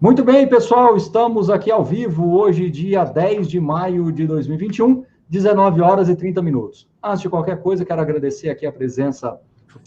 Muito bem, pessoal, estamos aqui ao vivo hoje, dia 10 de maio de 2021, 19 horas e 30 minutos. Antes de qualquer coisa, quero agradecer aqui a presença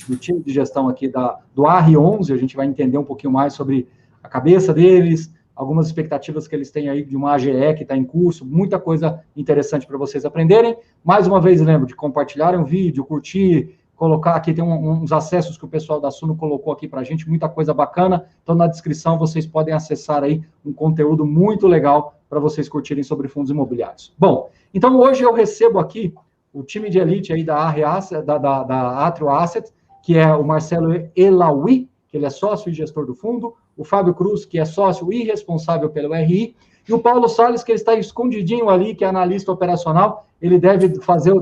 do time de gestão aqui do AR11, a gente vai entender um pouquinho mais sobre a cabeça deles, algumas expectativas que eles têm aí de uma AGE que está em curso, muita coisa interessante para vocês aprenderem. Mais uma vez, lembro de compartilharem o vídeo, curtir, colocar aqui, tem uns acessos que o pessoal da Suno colocou aqui para a gente, muita coisa bacana. Então, na descrição, vocês podem acessar aí um conteúdo muito legal para vocês curtirem sobre fundos imobiliários. Bom, então hoje eu recebo aqui o time de elite aí da Atrio Asset, que é o Marcelo Elaui, que ele é sócio e gestor do fundo, o Fábio Cruz, que é sócio e responsável pelo RI, e o Paulo Salles, que está escondidinho ali, que é analista operacional. Ele deve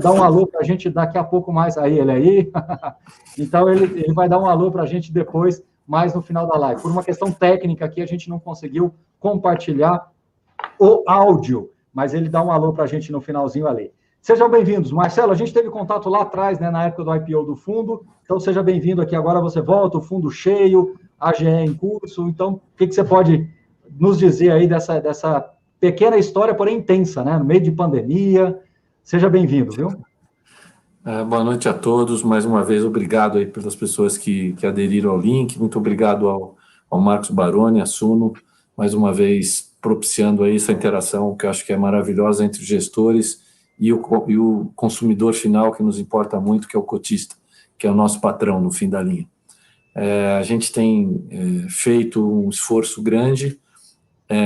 dar um alô para a gente daqui a pouco mais. Aí, ele aí. Então, ele vai dar um alô para a gente depois, mais no final da live. Por uma questão técnica aqui, a gente não conseguiu compartilhar o áudio, mas ele dá um alô para a gente no finalzinho ali. Sejam bem-vindos. Marcelo, a gente teve contato lá atrás, né, na época do IPO do fundo, então seja bem-vindo aqui. Agora você volta, o fundo cheio, AGE em curso. Então, o que você pode nos dizer aí dessa pequena história, porém intensa, né, no meio de pandemia? Seja bem-vindo, viu? Boa noite a todos. Mais uma vez, obrigado aí pelas pessoas que aderiram ao link. Muito obrigado ao Marcos Baroni, a Suno, mais uma vez propiciando aí essa interação que eu acho que é maravilhosa entre os gestores e o consumidor final, que nos importa muito, que é o cotista, que é o nosso patrão no fim da linha. A gente tem feito um esforço grande,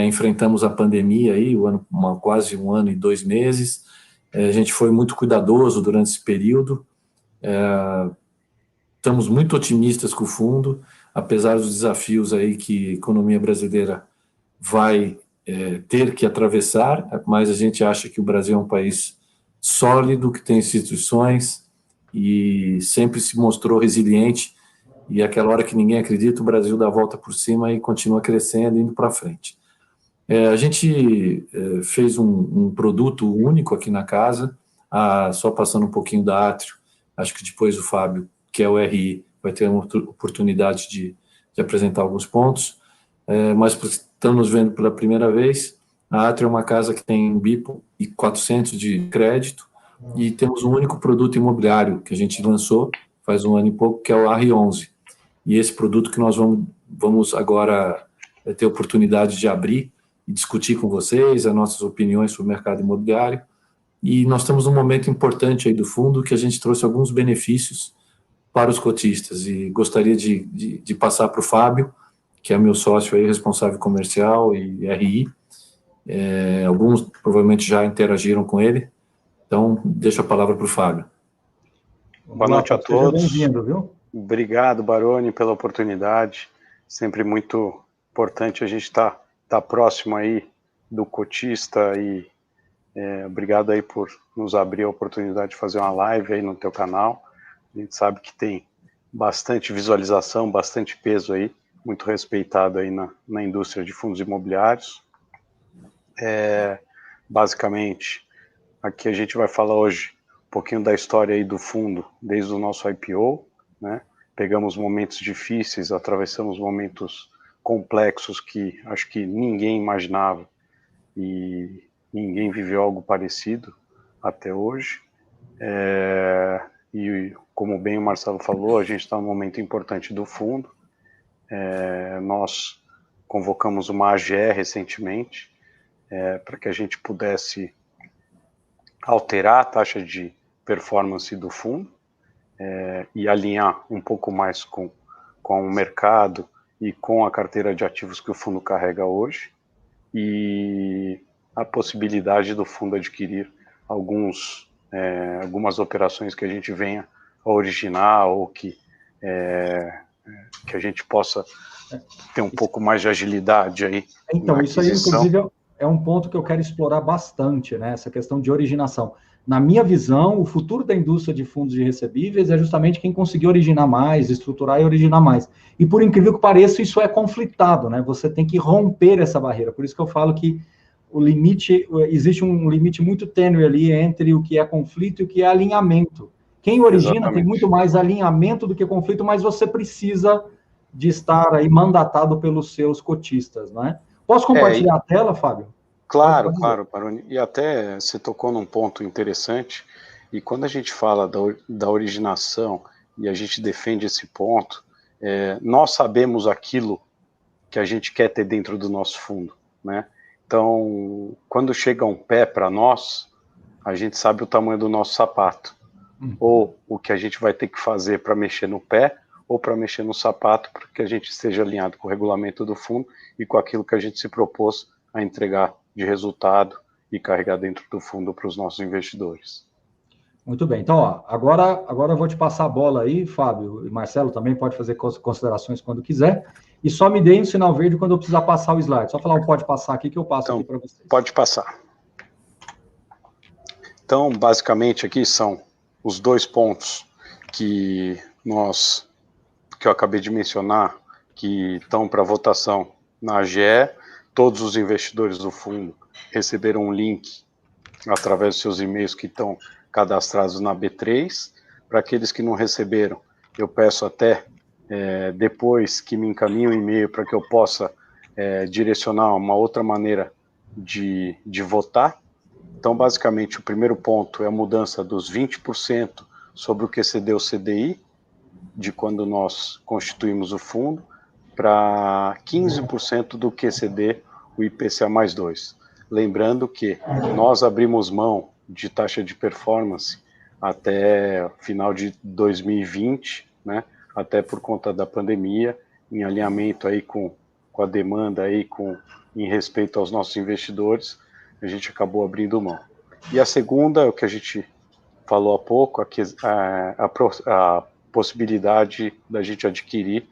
enfrentamos a pandemia aí, quase 1 ano e 2 meses. A gente foi muito cuidadoso durante esse período. Estamos muito otimistas com o fundo, apesar dos desafios aí que a economia brasileira vai ter que atravessar, mas a gente acha que o Brasil é um país sólido, que tem instituições e sempre se mostrou resiliente, e aquela hora que ninguém acredita, o Brasil dá a volta por cima e continua crescendo, indo para frente. A gente fez um produto único aqui na casa, só passando um pouquinho da Atrio, acho que depois o Fábio, que é o RI, vai ter uma oportunidade de apresentar alguns pontos, mas estamos vendo pela primeira vez. A Atrio é uma casa que tem BIPO e 400 de crédito, e temos um único produto imobiliário que a gente lançou faz 1 ano e pouco, que é o AR11. E esse produto que nós vamos agora ter oportunidade de abrir e discutir com vocês as nossas opiniões sobre o mercado imobiliário. E nós temos um momento importante aí do fundo que a gente trouxe alguns benefícios para os cotistas, e gostaria de passar para o Fábio, que é meu sócio aí, responsável comercial e RI. Alguns provavelmente já interagiram com ele, então deixo a palavra para o Fábio. Boa noite a todos. Seja bem-vindo, viu? Obrigado, Baroni, pela oportunidade. Sempre muito importante a gente estar próximo aí do cotista, e obrigado aí por nos abrir a oportunidade de fazer uma live aí no teu canal. A gente sabe que tem bastante visualização, bastante peso aí, muito respeitado aí na indústria de fundos imobiliários. Basicamente, aqui a gente vai falar hoje um pouquinho da história aí do fundo, desde o nosso IPO, né? Pegamos momentos difíceis, atravessamos momentos complexos que acho que ninguém imaginava, e ninguém viveu algo parecido até hoje. E como bem o Marcelo falou, a gente está num momento importante do fundo. Nós convocamos uma AGE recentemente, para que a gente pudesse alterar a taxa de performance do fundo, e alinhar um pouco mais com o mercado e com a carteira de ativos que o fundo carrega hoje, e a possibilidade do fundo adquirir algumas operações que a gente venha a originar, ou que a gente possa ter um pouco mais de agilidade aí. Então, isso aí, inclusive, é um ponto que eu quero explorar bastante, né? Essa questão de originação. Na minha visão, o futuro da indústria de fundos de recebíveis é justamente quem conseguir originar mais, estruturar e originar mais. E por incrível que pareça, isso é conflitado, né? Você tem que romper essa barreira. Por isso que eu falo que existe um limite muito tênue ali entre o que é conflito e o que é alinhamento. Quem origina tem muito mais alinhamento do que conflito, mas você precisa de estar aí mandatado pelos seus cotistas, né? Posso compartilhar a tela, Fábio? Claro, Baroni. E até você tocou num ponto interessante, e quando a gente fala da originação e a gente defende esse ponto, nós sabemos aquilo que a gente quer ter dentro do nosso fundo, né? Então, quando chega um pé para nós, a gente sabe o tamanho do nosso sapato, ou o que a gente vai ter que fazer para mexer no pé, ou para mexer no sapato, para que a gente esteja alinhado com o regulamento do fundo e com aquilo que a gente se propôs a entregar de resultado e carregar dentro do fundo para os nossos investidores. Muito bem. Então, ó, agora eu vou te passar a bola aí, Fábio, e Marcelo também pode fazer considerações quando quiser, e só me deem um sinal verde quando eu precisar passar o slide. Só falar um pode passar aqui que eu passo aqui para vocês. Pode passar. Então, basicamente, aqui são os 2 pontos que eu acabei de mencionar, que estão para votação na AGE. Todos os investidores do fundo receberam um link através dos seus e-mails que estão cadastrados na B3. Para aqueles que não receberam, eu peço até depois que me encaminhe um e-mail para que eu possa direcionar uma outra maneira de votar. Então, basicamente, o primeiro ponto é a mudança dos 20% sobre o que excedeu o CDI, de quando nós constituímos o fundo, para 15% do que exceder o IPCA mais 2. Lembrando que nós abrimos mão de taxa de performance até final de 2020, né, até por conta da pandemia, em alinhamento aí com a demanda, aí em respeito aos nossos investidores, a gente acabou abrindo mão. E a segunda, o que a gente falou há pouco, a possibilidade da gente adquirir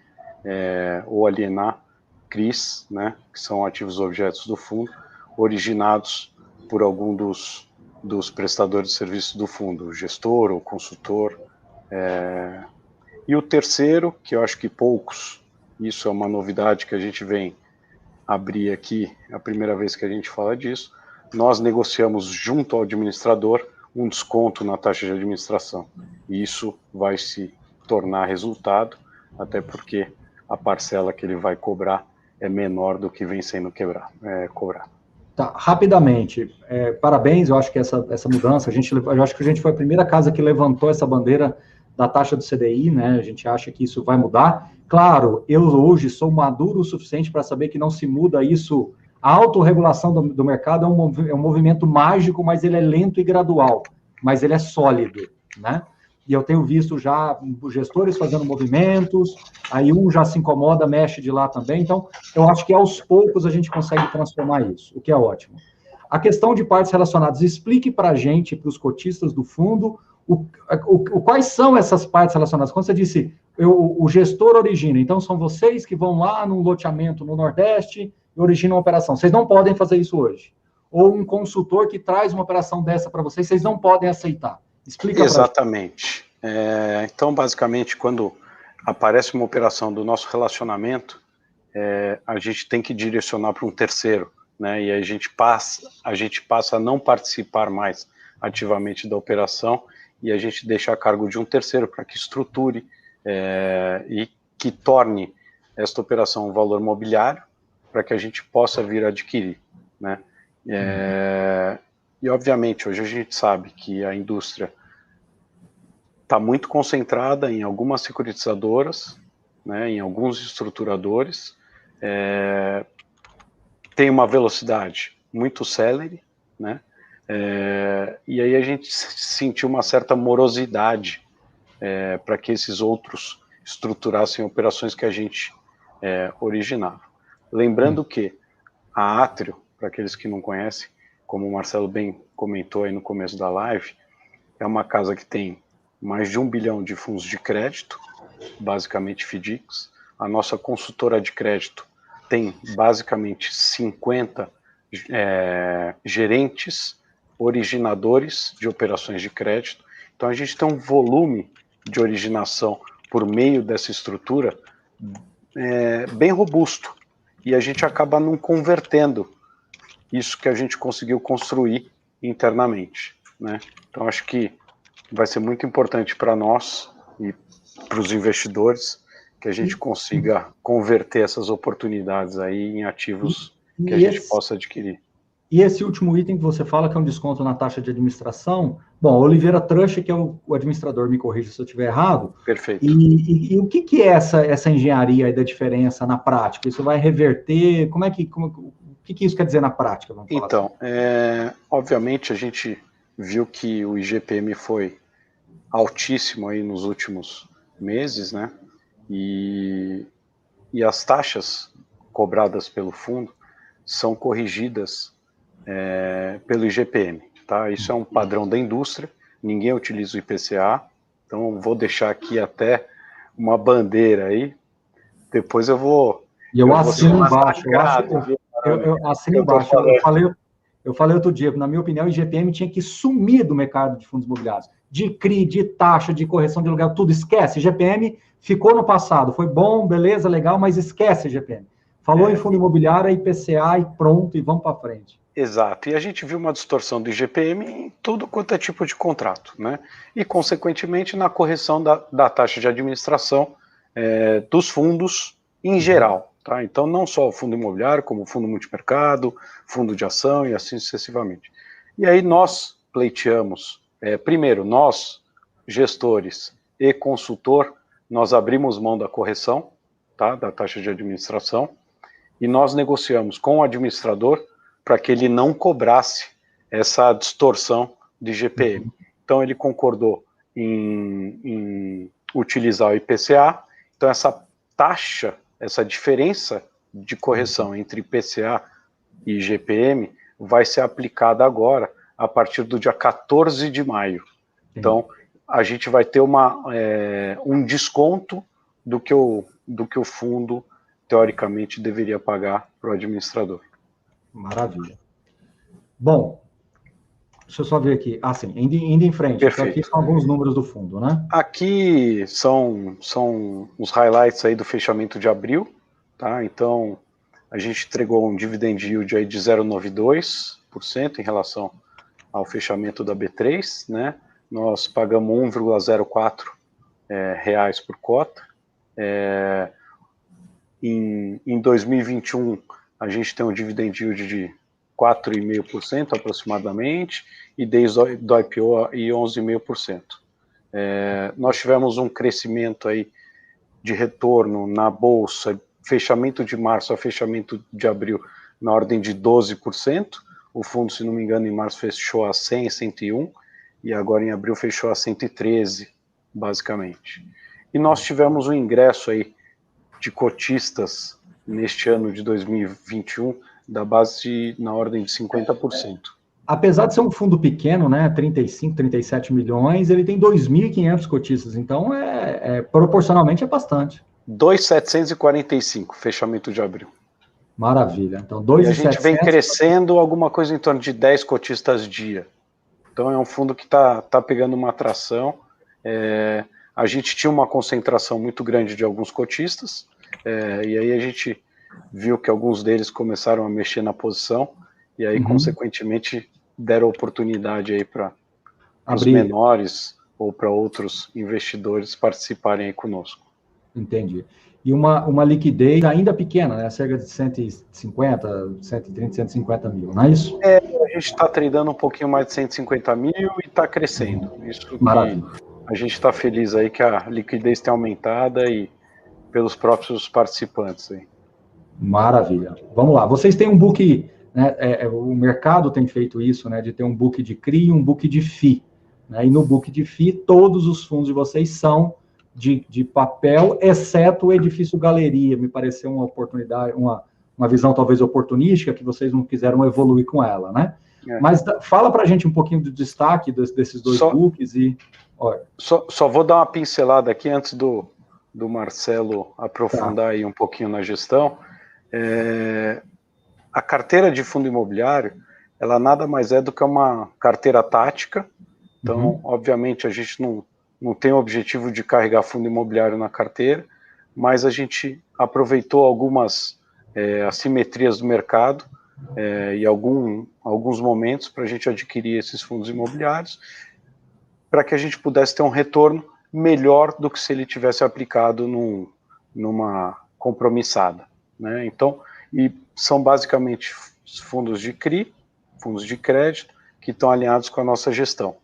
ou alienar CRIs, né, que são ativos objetos do fundo, originados por algum dos prestadores de serviços do fundo, o gestor ou consultor. E o terceiro, que eu acho que poucos, isso é uma novidade que a gente vem abrir aqui, é a primeira vez que a gente fala disso, nós negociamos junto ao administrador um desconto na taxa de administração. E isso vai se tornar resultado, até porque a parcela que ele vai cobrar é menor do que vem sendo cobrado. Tá, rapidamente, parabéns, eu acho que essa mudança, eu acho que a gente foi a primeira casa que levantou essa bandeira da taxa do CDI, né, a gente acha que isso vai mudar. Claro, eu hoje sou maduro o suficiente para saber que não se muda isso. A autorregulação do mercado é um movimento mágico, mas ele é lento e gradual, mas ele é sólido, né? E eu tenho visto já gestores fazendo movimentos, aí um já se incomoda, mexe de lá também, então eu acho que aos poucos a gente consegue transformar isso, o que é ótimo. A questão de partes relacionadas, explique para a gente, para os cotistas do fundo, quais são essas partes relacionadas. Quando você disse, o gestor origina, então são vocês que vão lá num loteamento no Nordeste e originam uma operação. Vocês não podem fazer isso hoje. Ou um consultor que traz uma operação dessa para vocês não podem aceitar. Explica. Exatamente. Então, basicamente, quando aparece uma operação do nosso relacionamento, a gente tem que direcionar para um terceiro, né? E aí a gente passa a não participar mais ativamente da operação e a gente deixa a cargo de um terceiro para que estruture e que torne esta operação um valor mobiliário para que a gente possa vir a adquirir, né? E, obviamente, hoje a gente sabe que a indústria está muito concentrada em algumas securitizadoras, né, em alguns estruturadores, tem uma velocidade muito célere, né, e aí a gente sentiu uma certa morosidade para que esses outros estruturassem operações que a gente originava. Lembrando que a Atrio, para aqueles que não conhecem, como o Marcelo bem comentou aí no começo da live, é uma casa que tem mais de 1 bilhão de fundos de crédito, basicamente FDICs. A nossa consultora de crédito tem basicamente 50 gerentes, originadores de operações de crédito. Então a gente tem um volume de originação por meio dessa estrutura bem robusto. E a gente acaba não convertendo isso que a gente conseguiu construir internamente, né? Então acho que vai ser muito importante para nós e para os investidores que a gente consiga converter essas oportunidades aí em ativos que a gente possa adquirir. E esse último item que você fala, que é um desconto na taxa de administração, bom, Oliveira Trush, que é o administrador, me corrija se eu estiver errado. Perfeito. E o que é essa engenharia aí da diferença na prática? Isso vai reverter? O que isso quer dizer na prática? Vamos falar então, obviamente a gente viu que o IGPM foi altíssimo aí nos últimos meses, né? E as taxas cobradas pelo fundo são corrigidas pelo IGPM, tá? Isso é um padrão da indústria, ninguém utiliza o IPCA, então vou deixar aqui até uma bandeira aí, depois eu vou... E eu assino embaixo, eu assino embaixo, eu falei outro dia, na minha opinião, o IGPM tinha que sumir do mercado de fundos imobiliários, de CRI, de taxa, de correção de aluguel, tudo, esquece, IGPM ficou no passado, foi bom, beleza, legal, mas esquece IGPM. Falou em fundo imobiliário, IPCA e pronto, e vamos para frente. Exato, e a gente viu uma distorção do IGPM em tudo quanto é tipo de contrato, né? E, consequentemente, na correção da taxa de administração dos fundos em geral, tá? Então, não só o fundo imobiliário, como o fundo multimercado, fundo de ação e assim sucessivamente. E aí nós pleiteamos, primeiro, nós, gestores e consultor, nós abrimos mão da correção, tá? Da taxa de administração, e nós negociamos com o administrador para que ele não cobrasse essa distorção de IGPM. Então, ele concordou em utilizar o IPCA, então essa taxa, essa diferença de correção entre IPCA e IGPM vai ser aplicada agora, a partir do dia 14 de maio. Então, a gente vai ter um desconto do que o fundo, teoricamente, deveria pagar para o administrador. Maravilha. Bom, deixa eu só ver aqui. Ah, sim, indo em frente. Perfeito. Então, aqui são alguns números do fundo, né? Aqui são os highlights aí do fechamento de abril, tá? Então, a gente entregou um dividend yield aí de 0,92% em relação ao fechamento da B3, né? Nós pagamos 1,04 reais por cota. Em 2021, a gente tem um dividend yield de 4,5% aproximadamente, e desde do IPO, 11,5%. Nós tivemos um crescimento aí de retorno na Bolsa, fechamento de março a fechamento de abril, na ordem de 12%. O fundo, se não me engano, em março fechou a 100, 101, e agora em abril fechou a 113, basicamente. E nós tivemos um ingresso aí de cotistas neste ano de 2021, da base na ordem de 50%. Apesar de ser um fundo pequeno, né, 35, 37 milhões, ele tem 2.500 cotistas, então proporcionalmente é bastante. 2.745, fechamento de abril. Maravilha. Então, 2.700... E a gente vem crescendo alguma coisa em torno de 10 cotistas dia. Então, é um fundo que tá pegando uma atração. A gente tinha uma concentração muito grande de alguns cotistas, e aí a gente viu que alguns deles começaram a mexer na posição, e aí, consequentemente, deram oportunidade aí para os menores ou para outros investidores participarem aí conosco. Entendi. E uma liquidez ainda pequena, né? Cerca de 150, 130, 150 mil, não é isso? A gente está tradando um pouquinho mais de 150 mil e está crescendo. Isso Maravilha. A gente está feliz aí que a liquidez tem aumentada e pelos próprios participantes aí. Maravilha. Vamos lá. Vocês têm um book, né? O mercado tem feito isso, né? De ter um book de CRI e um book de FI. Né? E no book de FI, todos os fundos de vocês são de papel, exceto o edifício Galeria. Me pareceu uma oportunidade, uma visão talvez oportunística, que vocês não quiseram evoluir com ela, né? Mas fala para a gente um pouquinho do destaque desses dois books e... Olha. Só vou dar uma pincelada aqui antes do Marcelo aprofundar aí um pouquinho na gestão. A carteira de fundo imobiliário, ela nada mais é do que uma carteira tática. Então, obviamente, a gente não tem o objetivo de carregar fundo imobiliário na carteira, mas a gente aproveitou algumas assimetrias do mercado e alguns momentos para a gente adquirir esses fundos imobiliários, para que a gente pudesse ter um retorno melhor do que se ele tivesse aplicado numa compromissada, né? Então, e são basicamente fundos de CRI, fundos de crédito, que estão alinhados com a nossa gestão.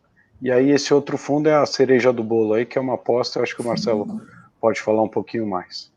E aí esse outro fundo é a cereja do bolo aí, que é uma aposta, eu acho que o Marcelo pode falar um pouquinho mais.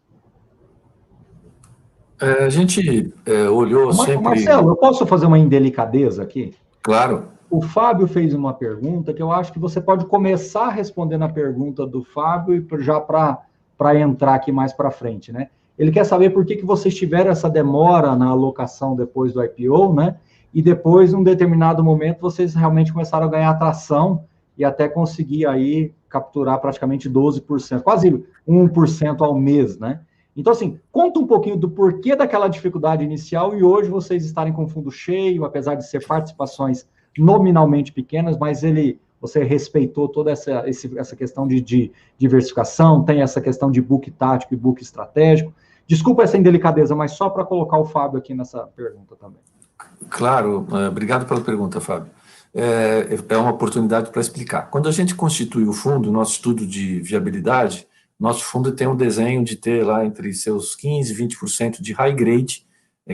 A gente olhou sempre... Marcelo, eu posso fazer uma indelicadeza aqui? Claro. O Fábio fez uma pergunta que eu acho que você pode começar respondendo a pergunta do Fábio já para entrar aqui mais para frente, né? Ele quer saber por que vocês tiveram essa demora na alocação depois do IPO, né? E depois, num determinado momento, vocês realmente começaram a ganhar atração e até conseguir aí capturar praticamente 12%, quase 1% ao mês, né? Então, assim, conta um pouquinho do porquê daquela dificuldade inicial e hoje vocês estarem com fundo cheio, apesar de ser participações nominalmente pequenas, mas você respeitou toda essa questão de diversificação, tem essa questão de book tático e book estratégico. Desculpa essa indelicadeza, mas só para colocar o Fábio aqui nessa pergunta também. Claro, obrigado pela pergunta, Fábio. É uma oportunidade para explicar. Quando a gente constitui o fundo, nosso estudo de viabilidade, nosso fundo tem um desenho de ter lá entre seus 15% e 20% de high grade,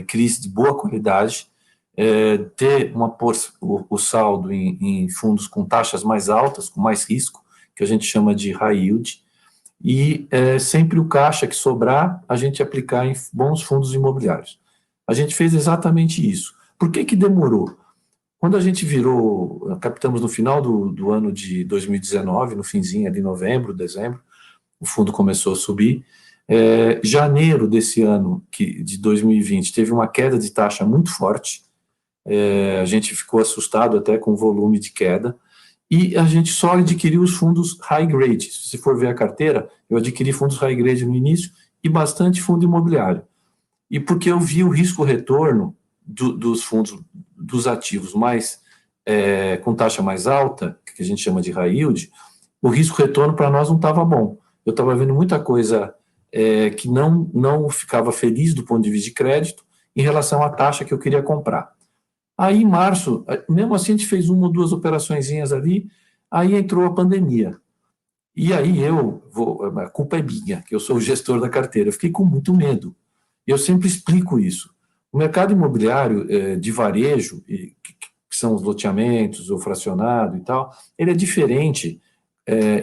CRIs de boa qualidade, ter o saldo em fundos com taxas mais altas, com mais risco, que a gente chama de high yield, e sempre o caixa que sobrar, a gente aplicar em bons fundos imobiliários. A gente fez exatamente isso. Por que demorou? Quando a gente captamos no final do ano de 2019, no finzinho ali, novembro, dezembro, o fundo começou a subir. Janeiro desse ano, de 2020, teve uma queda de taxa muito forte. A gente ficou assustado até com o volume de queda. E a gente só adquiriu os fundos high grade. Se você for ver a carteira, eu adquiri fundos high grade no início e bastante fundo imobiliário. E porque eu vi o risco-retorno dos fundos, dos ativos com taxa mais alta, que a gente chama de high yield, o risco-retorno para nós não estava bom. Eu estava vendo muita coisa que não ficava feliz do ponto de vista de crédito em relação à taxa que eu queria comprar. Aí, em março, mesmo assim, a gente fez uma ou duas operaçõezinhas ali, aí entrou a pandemia. E aí a culpa é minha, que eu sou o gestor da carteira, eu fiquei com muito medo. Eu sempre explico isso. O mercado imobiliário de varejo, que são os loteamentos, o fracionado e tal, ele é diferente,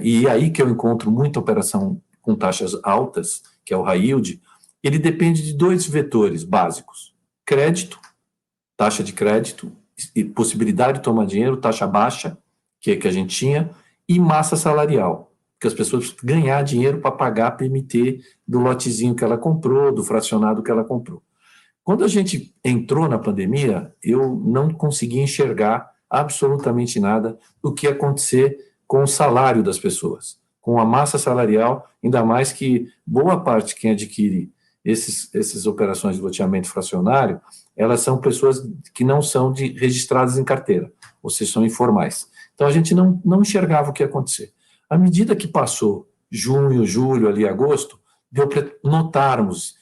e aí que eu encontro muita operação com taxas altas, que é o high yield, ele depende de dois vetores básicos: crédito, taxa de crédito, possibilidade de tomar dinheiro, taxa baixa, que a gente tinha, e massa salarial, que as pessoas precisam ganhar dinheiro para pagar a PMT do lotezinho que ela comprou, do fracionado que ela comprou. Quando a gente entrou na pandemia, eu não conseguia enxergar absolutamente nada do que ia acontecer com o salário das pessoas, com a massa salarial, ainda mais que boa parte quem adquire essas operações de loteamento fracionário, elas são pessoas que não são registradas em carteira, ou seja, são informais. Então, a gente não enxergava o que ia acontecer. À medida que passou junho, julho, ali, agosto, deu para notarmos,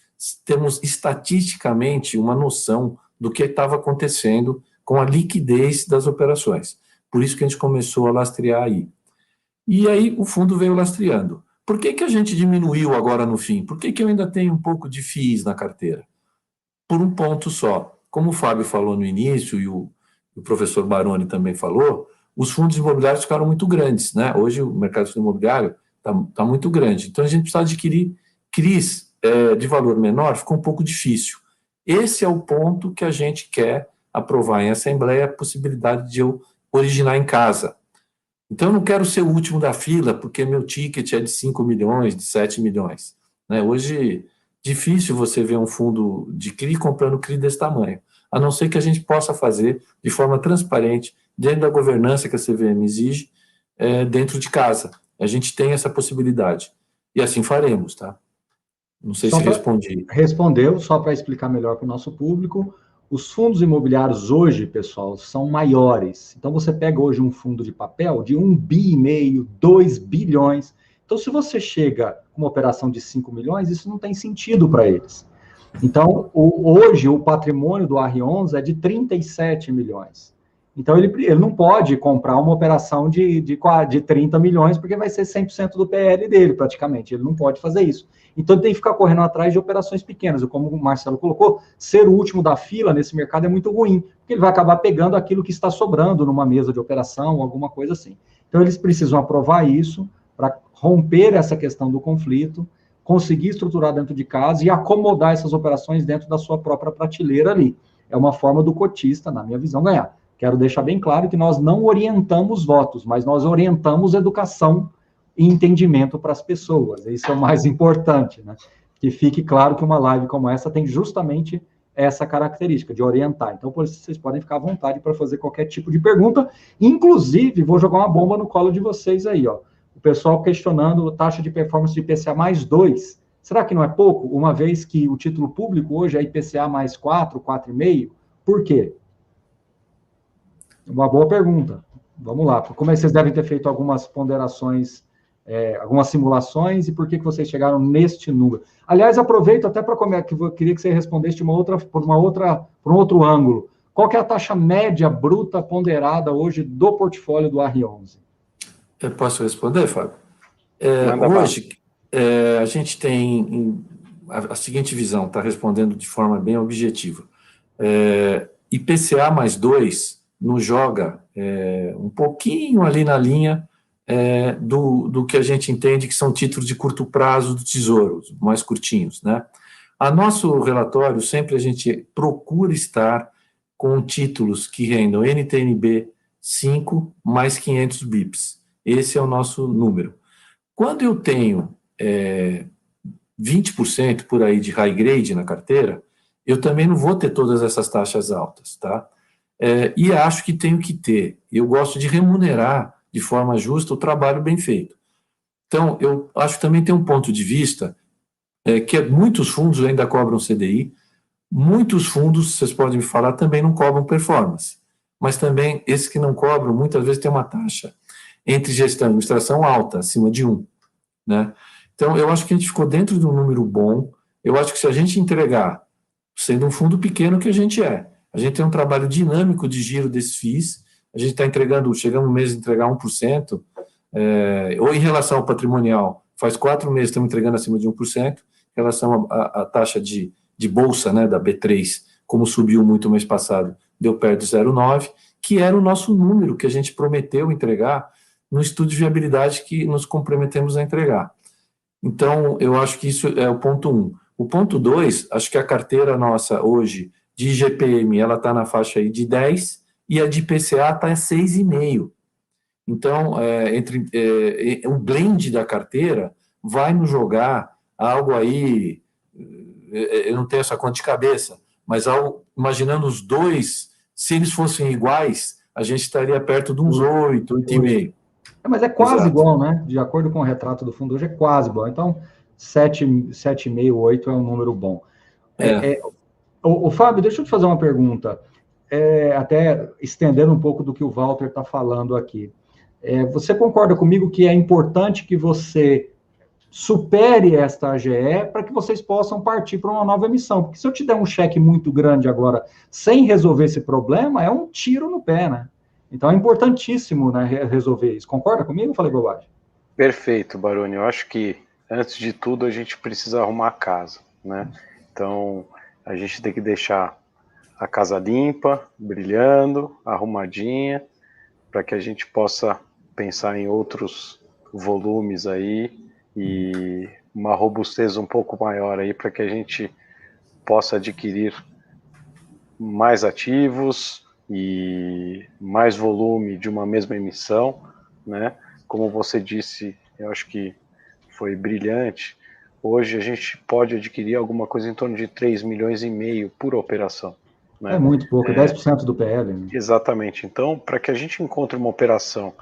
temos estatisticamente uma noção do que estava acontecendo com a liquidez das operações. Por isso que a gente começou a lastrear aí. E aí o fundo veio lastreando. Por que a gente diminuiu agora no fim? Por que eu ainda tenho um pouco de FIIs na carteira? Por um ponto só. Como o Fábio falou no início e o professor Baroni também falou, os fundos imobiliários ficaram muito grandes, né? Hoje o mercado imobiliário está muito grande. Então a gente precisa adquirir CRIs de valor menor, ficou um pouco difícil. Esse é o ponto que a gente quer aprovar em assembleia, a possibilidade de eu originar em casa. Então eu não quero ser o último da fila, porque meu ticket é de 5 milhões, de 7 milhões. Né? Hoje, difícil você ver um fundo de CRI comprando CRI desse tamanho, a não ser que a gente possa fazer de forma transparente, dentro da governança que a CVM exige, dentro de casa. A gente tem essa possibilidade. E assim faremos, tá? Não sei se respondi. Respondeu, só para explicar melhor para o nosso público. Os fundos imobiliários hoje, pessoal, são maiores. Então, você pega hoje um fundo de papel de 1,5 bi, 2 bilhões. Então, se você chega com uma operação de 5 milhões, isso não tem sentido para eles. Então, hoje, o patrimônio do R11 é de 37 milhões. Então, ele não pode comprar uma operação de 30 milhões, porque vai ser 100% do PL dele, praticamente. Ele não pode fazer isso. Então, ele tem que ficar correndo atrás de operações pequenas. E como o Marcelo colocou, ser o último da fila nesse mercado é muito ruim, porque ele vai acabar pegando aquilo que está sobrando numa mesa de operação, alguma coisa assim. Então, eles precisam aprovar isso para romper essa questão do conflito, conseguir estruturar dentro de casa e acomodar essas operações dentro da sua própria prateleira ali. É uma forma do cotista, na minha visão, ganhar. Quero deixar bem claro que nós não orientamos votos, mas nós orientamos educação e entendimento para as pessoas. Isso é o mais importante, né? Que fique claro que uma live como essa tem justamente essa característica de orientar. Então, por isso, vocês podem ficar à vontade para fazer qualquer tipo de pergunta. Inclusive, vou jogar uma bomba no colo de vocês aí, ó. O pessoal questionando a taxa de performance de IPCA mais 2. Será que não é pouco? Uma vez que o título público hoje é IPCA mais 4, 4,5? Por quê? Uma boa pergunta. Vamos lá. Como é que vocês devem ter feito algumas ponderações, algumas simulações, e por que vocês chegaram neste número? Aliás, aproveito até para que eu queria que você respondesse por um outro ângulo. Qual que é a taxa média bruta ponderada hoje do portfólio do R11? Eu posso responder, Fábio? Hoje, a gente tem a seguinte visão, está respondendo de forma bem objetiva. IPCA mais 2 nos joga um pouquinho ali na linha do que a gente entende que são títulos de curto prazo do Tesouro, mais curtinhos, né? A nosso relatório, sempre a gente procura estar com títulos que rendam NTNB 5 mais 500 bips. Esse é o nosso número. Quando eu tenho 20% por aí de high grade na carteira, eu também não vou ter todas essas taxas altas, tá? E acho que tenho que ter. Eu gosto de remunerar de forma justa o trabalho bem feito. Então, eu acho que também tem um ponto de vista que muitos fundos ainda cobram CDI, muitos fundos, vocês podem me falar, também não cobram performance. Mas também, esses que não cobram, muitas vezes tem uma taxa entre gestão e administração alta, acima de 1, né? Então, eu acho que a gente ficou dentro de um número bom. Eu acho que se a gente entregar, sendo um fundo pequeno que a gente tem um trabalho dinâmico de giro desses FIIs, a gente está entregando, chegamos um mês a entregar 1%, ou em relação ao patrimonial, faz 4 meses estamos entregando acima de 1%, em relação à taxa de bolsa, né, da B3, como subiu muito o mês passado, deu perto de 0,9, que era o nosso número que a gente prometeu entregar no estudo de viabilidade que nos comprometemos a entregar. Então, eu acho que isso é o ponto 1. O ponto 2, acho que a carteira nossa hoje de IGPM, ela está na faixa aí de 10 e a de IPCA está em 6,5. Então, o blend da carteira vai nos jogar algo aí, eu não tenho essa conta de cabeça, mas imaginando os dois, se eles fossem iguais, a gente estaria perto de uns 8, 8,5. Mas é quase igual, né? De acordo com o retrato do fundo hoje, é quase igual. Então, 7,5, 8 é um número bom. O Fábio, deixa eu te fazer uma pergunta, até estendendo um pouco do que o Walter está falando aqui. Você concorda comigo que é importante que você supere esta AGE para que vocês possam partir para uma nova emissão? Porque se eu te der um cheque muito grande agora, sem resolver esse problema, é um tiro no pé, né? Então é importantíssimo, né, resolver isso. Concorda comigo ou falei bobagem? Perfeito, Baroni. Eu acho que, antes de tudo, a gente precisa arrumar a casa, né? Então, a gente tem que deixar a casa limpa, brilhando, arrumadinha, para que a gente possa pensar em outros volumes aí e uma robustez um pouco maior aí para que a gente possa adquirir mais ativos e mais volume de uma mesma emissão, né? Como você disse, eu acho que foi brilhante. Hoje a gente pode adquirir alguma coisa em torno de 3,5 milhões por operação, né? É muito pouco, 10% do PL. Né? Exatamente. Então, para que a gente encontre uma operação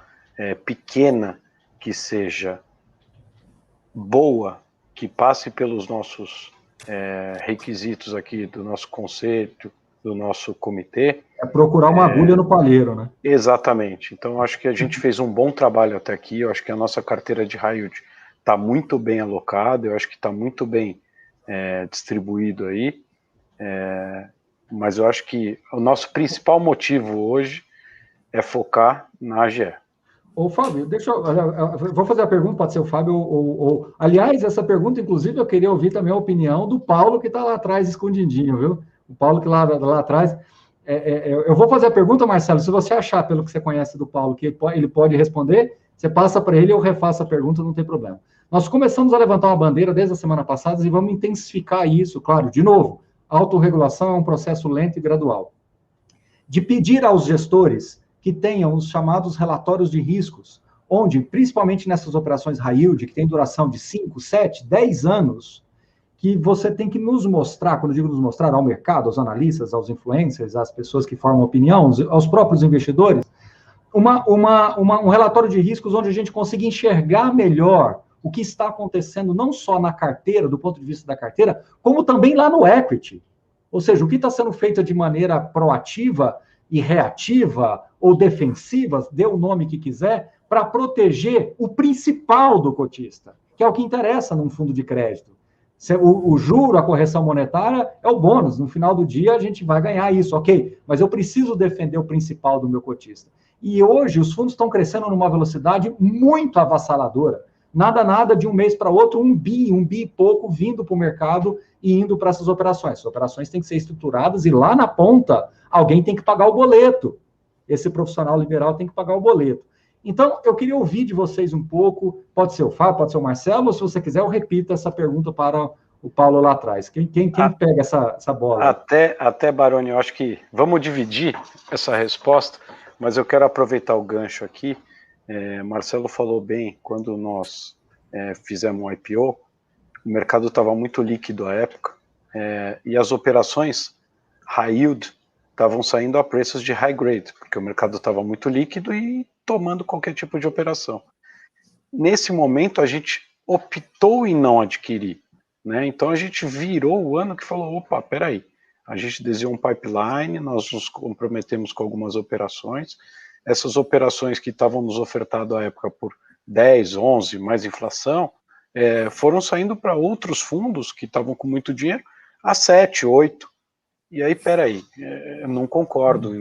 pequena, que seja boa, que passe pelos nossos requisitos aqui do nosso conselho, do nosso comitê. É procurar uma agulha no palheiro, né? Exatamente. Então, acho que a gente fez um bom trabalho até aqui. Eu acho que a nossa carteira de high yield está muito bem alocada. Eu acho que está muito bem distribuído aí. Mas eu acho que o nosso principal motivo hoje é focar na AGE. Ô, Fábio, eu vou fazer a pergunta, pode ser o Fábio Aliás, essa pergunta, inclusive, eu queria ouvir também a opinião do Paulo, que está lá atrás, escondidinho, viu? O Paulo que lá atrás... eu vou fazer a pergunta, Marcelo, se você achar, pelo que você conhece do Paulo, que ele pode responder, você passa para ele e eu refaço a pergunta, não tem problema. Nós começamos a levantar uma bandeira desde a semana passada e vamos intensificar isso, claro, de novo, autorregulação é um processo lento e gradual. De pedir aos gestores que tenham os chamados relatórios de riscos, onde, principalmente nessas operações high yield, que tem duração de 5, 7, 10 anos, que você tem que nos mostrar, quando eu digo nos mostrar, ao mercado, aos analistas, aos influencers, às pessoas que formam opinião, aos próprios investidores, um relatório de riscos onde a gente consiga enxergar melhor o que está acontecendo, não só na carteira, do ponto de vista da carteira, como também lá no equity. Ou seja, o que está sendo feito de maneira proativa e reativa ou defensiva, dê o nome que quiser, para proteger o principal do cotista, que é o que interessa num fundo de crédito. O juro, a correção monetária é o bônus. No final do dia, a gente vai ganhar isso, ok. Mas eu preciso defender o principal do meu cotista. E hoje, os fundos estão crescendo numa velocidade muito avassaladora. Nada de um mês para outro, um bi e pouco vindo para o mercado e indo para essas operações. As operações têm que ser estruturadas e lá na ponta, alguém tem que pagar o boleto. Esse profissional liberal tem que pagar o boleto. Então, eu queria ouvir de vocês um pouco, pode ser o Fábio, pode ser o Marcelo, ou se você quiser, eu repito essa pergunta para o Paulo lá atrás. Quem pega essa bola? Até, Baroni, eu acho que vamos dividir essa resposta, mas eu quero aproveitar o gancho aqui. Marcelo falou bem, quando nós fizemos um IPO, o mercado estava muito líquido à época, e as operações high yield estavam saindo a preços de high grade, porque o mercado estava muito líquido e tomando qualquer tipo de operação. Nesse momento, a gente optou em não adquirir, né? Então, a gente virou o ano que falou, opa, peraí, a gente desenhou um pipeline, nós nos comprometemos com algumas operações, essas operações que estavam nos ofertado à época por 10, 11, mais inflação, foram saindo para outros fundos que estavam com muito dinheiro a 7, 8. E aí, peraí, eu não concordo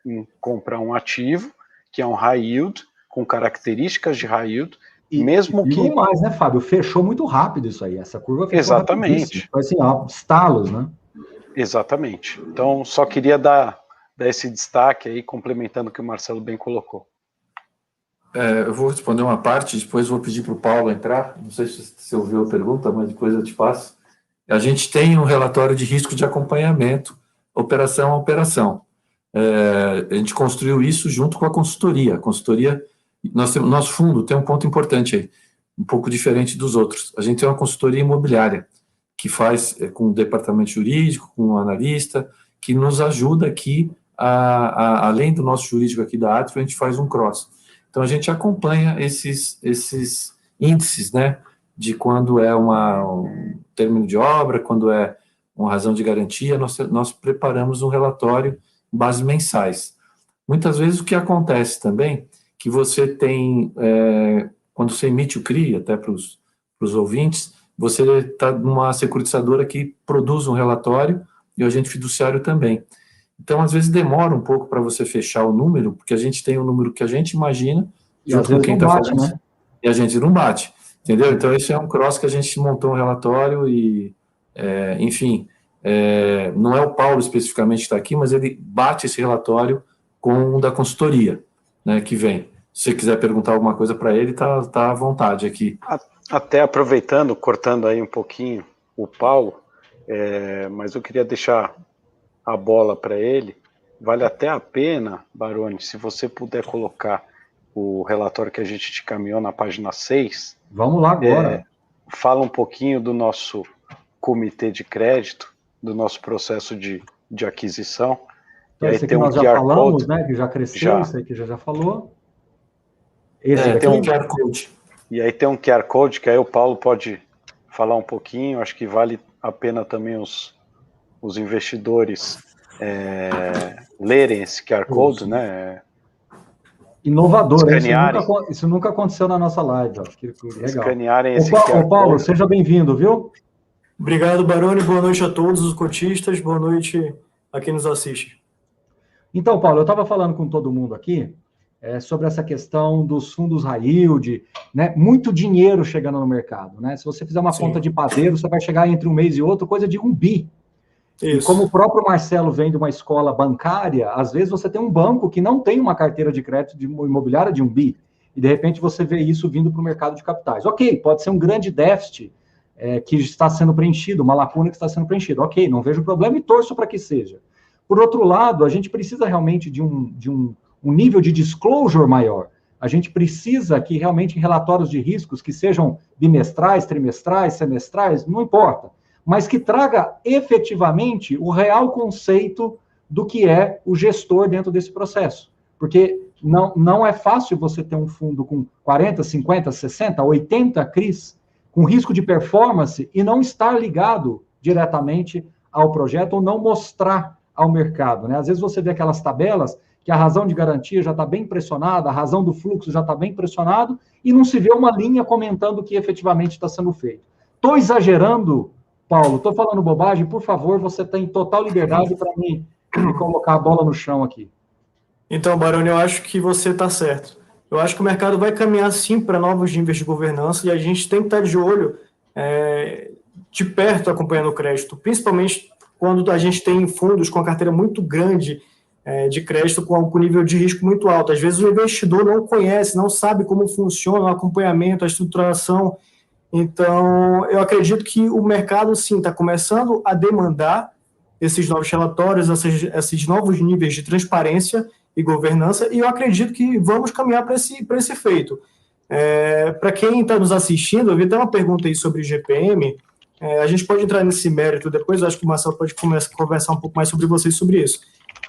em comprar um ativo que é um high yield, com características de high yield, mesmo que... E mais, né, Fábio? Fechou muito rápido isso aí, essa curva fechou Exatamente. Foi assim, ó, estalos, né? Exatamente. Então, só queria dar esse destaque aí, complementando o que o Marcelo bem colocou. Eu vou responder uma parte, depois vou pedir para o Paulo entrar, não sei se você ouviu a pergunta, mas depois eu te passo. A gente tem um relatório de risco de acompanhamento, operação a operação. A gente construiu isso junto com a consultoria. A consultoria, nosso fundo tem um ponto importante aí, um pouco diferente dos outros. A gente tem uma consultoria imobiliária, que faz com o departamento jurídico, com o analista, que nos ajuda aqui, além do nosso jurídico aqui da Atrio, a gente faz um cross. Então, a gente acompanha esses índices, né, de quando é um término de obra, quando é uma razão de garantia, nós preparamos um relatório em bases mensais. Muitas vezes o que acontece também, que você tem, quando você emite o CRI, até para os ouvintes, você está numa securitizadora que produz um relatório e o agente fiduciário também. Então, às vezes demora um pouco para você fechar o número, porque a gente tem um número que a gente imagina, e junto com quem está fazendo, né? E a gente não bate. Entendeu? Então, esse é um cross que a gente montou um relatório e, enfim, não é o Paulo especificamente que está aqui, mas ele bate esse relatório com o da consultoria, né, que vem. Se você quiser perguntar alguma coisa para ele, tá à vontade aqui. Até aproveitando, cortando aí um pouquinho o Paulo, mas eu queria deixar a bola para ele. Vale até a pena, Baroni, se você puder colocar o relatório que a gente te caminhou na página 6. Vamos lá agora. Fala um pouquinho do nosso comitê de crédito, do nosso processo de aquisição. Então, esse aqui nós já falamos, né, que já cresceu, isso aí que já falou. Esse aqui tem um QR Code. E aí tem um QR Code, que aí o Paulo pode falar um pouquinho, acho que vale a pena também os investidores lerem esse QR Code, né? Inovador, isso nunca aconteceu na nossa live, ó. Que legal. Escanearem esse QR Code. Paulo, seja bem-vindo, viu? Obrigado, Baroni, boa noite a todos os cotistas, boa noite a quem nos assiste. Então, Paulo, eu estava falando com todo mundo aqui sobre essa questão dos fundos high yield, né? Muito dinheiro chegando no mercado, né? Se você fizer uma conta de padeiro, você vai chegar entre um mês e outro, coisa de 1 bi. Isso. E como o próprio Marcelo vem de uma escola bancária, às vezes você tem um banco que não tem uma carteira de crédito de imobiliária de 1 bi, e de repente você vê isso vindo para o mercado de capitais. Ok, pode ser um grande déficit que está sendo preenchido, uma lacuna que está sendo preenchida. Ok, não vejo problema e torço para que seja. Por outro lado, a gente precisa realmente de um nível de disclosure maior. A gente precisa que realmente relatórios de riscos que sejam bimestrais, trimestrais, semestrais, não importa, mas que traga efetivamente o real conceito do que é o gestor dentro desse processo. Porque não é fácil você ter um fundo com 40, 50, 60, 80 CRIs, com risco de performance, e não estar ligado diretamente ao projeto ou não mostrar ao mercado, né? Às vezes você vê aquelas tabelas que a razão de garantia já está bem pressionada, a razão do fluxo já está bem pressionado, e não se vê uma linha comentando o que efetivamente está sendo feito. Estou exagerando, Paulo? Estou falando bobagem? Por favor, você tem total liberdade para me colocar a bola no chão aqui. Então, Baroni, eu acho que você está certo. Eu acho que o mercado vai caminhar, sim, para novos níveis de governança, e a gente tem que estar de olho de perto acompanhando o crédito, principalmente quando a gente tem fundos com a carteira muito grande de crédito com nível de risco muito alto. Às vezes o investidor não conhece, não sabe como funciona o acompanhamento, a estruturação. Então, eu acredito que o mercado, sim, está começando a demandar esses novos relatórios, esses novos níveis de transparência e governança, e eu acredito que vamos caminhar para esse efeito. Para quem está nos assistindo, eu vi até uma pergunta aí sobre GPM, a gente pode entrar nesse mérito depois, acho que o Marcelo pode conversar um pouco mais sobre vocês sobre isso.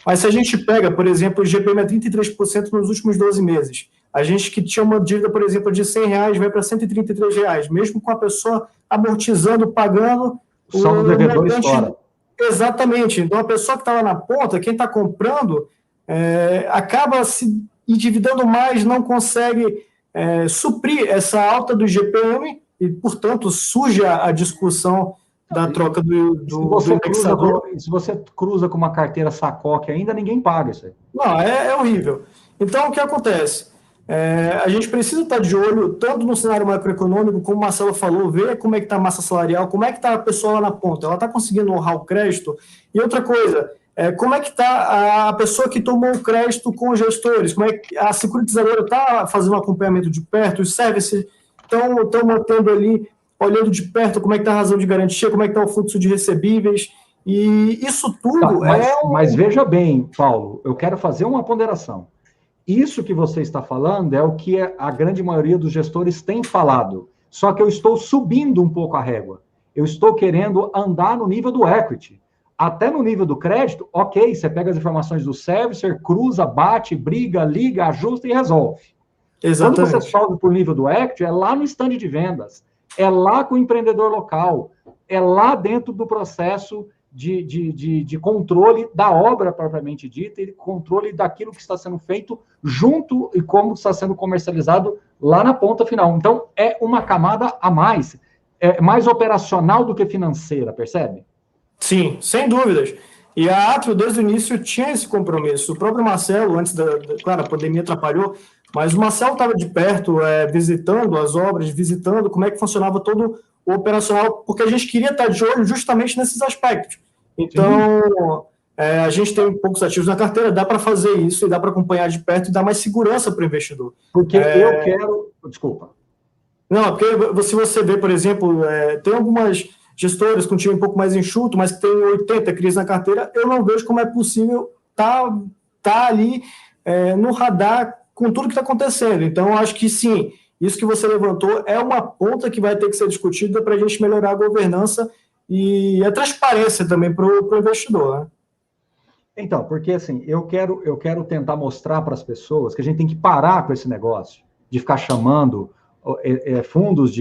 Mas se a gente pega, por exemplo, o GPM a 33% nos últimos 12 meses, a gente que tinha uma dívida, por exemplo, de R$100 vai para R$133, mesmo com a pessoa amortizando, pagando... Só no devedor estoura. Exatamente. Então, a pessoa que está lá na ponta, quem está comprando, acaba se endividando mais, não consegue suprir essa alta do GPM e, portanto, surge a discussão da troca do indexador. Se você cruza com uma carteira sacoque ainda, ninguém paga isso aí. Não, é horrível. Então, o que acontece? A gente precisa estar de olho tanto no cenário macroeconômico, como o Marcelo falou, ver como é que está a massa salarial, como é que está a pessoa lá na ponta, ela está conseguindo honrar o crédito? E outra coisa, como é que está a pessoa que tomou o crédito com os gestores? Como é que a securitizadora está fazendo um acompanhamento de perto? Os services estão mantendo ali, olhando de perto como é que está a razão de garantia, como é que está o fluxo de recebíveis? E isso tudo Mas veja bem, Paulo, eu quero fazer uma ponderação. Isso que você está falando é o que a grande maioria dos gestores tem falado. Só que eu estou subindo um pouco a régua. Eu estou querendo andar no nível do equity. Até no nível do crédito, ok, você pega as informações do servicer, cruza, bate, briga, liga, ajusta e resolve. Exatamente. Quando você sobe para o nível do equity, é lá no stand de vendas, é lá com o empreendedor local, é lá dentro do processo de controle da obra propriamente dita e controle daquilo que está sendo feito junto e como está sendo comercializado lá na ponta final. Então, é uma camada a mais. É mais operacional do que financeira, percebe? Sim, sem dúvidas. E a Atrio, desde o início, tinha esse compromisso. O próprio Marcelo, antes claro, a pandemia atrapalhou, mas o Marcelo estava de perto, visitando as obras, visitando como é que funcionava todo o operacional, porque a gente queria estar de olho justamente nesses aspectos. Então, a gente tem poucos ativos na carteira, dá para fazer isso e dá para acompanhar de perto e dar mais segurança para o investidor. Porque eu quero... Desculpa. Não, porque se você vê, por exemplo, tem algumas gestoras com um time um pouco mais enxuto, mas que tem 80 CRIs na carteira, eu não vejo como é possível tá ali no radar com tudo que está acontecendo. Então, eu acho que sim, isso que você levantou é uma ponta que vai ter que ser discutida para a gente melhorar a governança e a transparência também para o investidor. Né? Então, porque assim, eu quero tentar mostrar para as pessoas que a gente tem que parar com esse negócio de ficar chamando fundos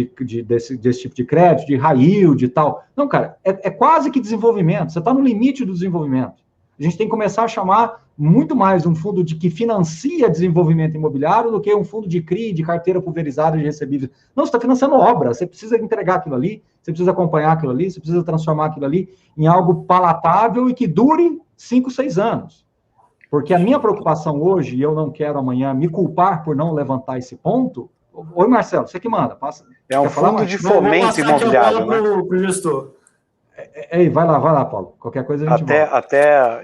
desse tipo de crédito, de high yield e tal. Não, cara, é quase que desenvolvimento. Você está no limite do desenvolvimento. A gente tem que começar a chamar muito mais um fundo que financia desenvolvimento imobiliário do que um fundo de CRI, de carteira pulverizada de recebíveis. Não, você está financiando obra, você precisa entregar aquilo ali, você precisa acompanhar aquilo ali, você precisa transformar aquilo ali em algo palatável e que dure 5, 6 anos. Porque a minha preocupação hoje, e eu não quero amanhã me culpar por não levantar esse ponto... Oi, Marcelo, você que manda. Passa. É um fundo de fomento imobiliário, né? Pro gestor. Vai lá, Paulo. Qualquer coisa a gente volta.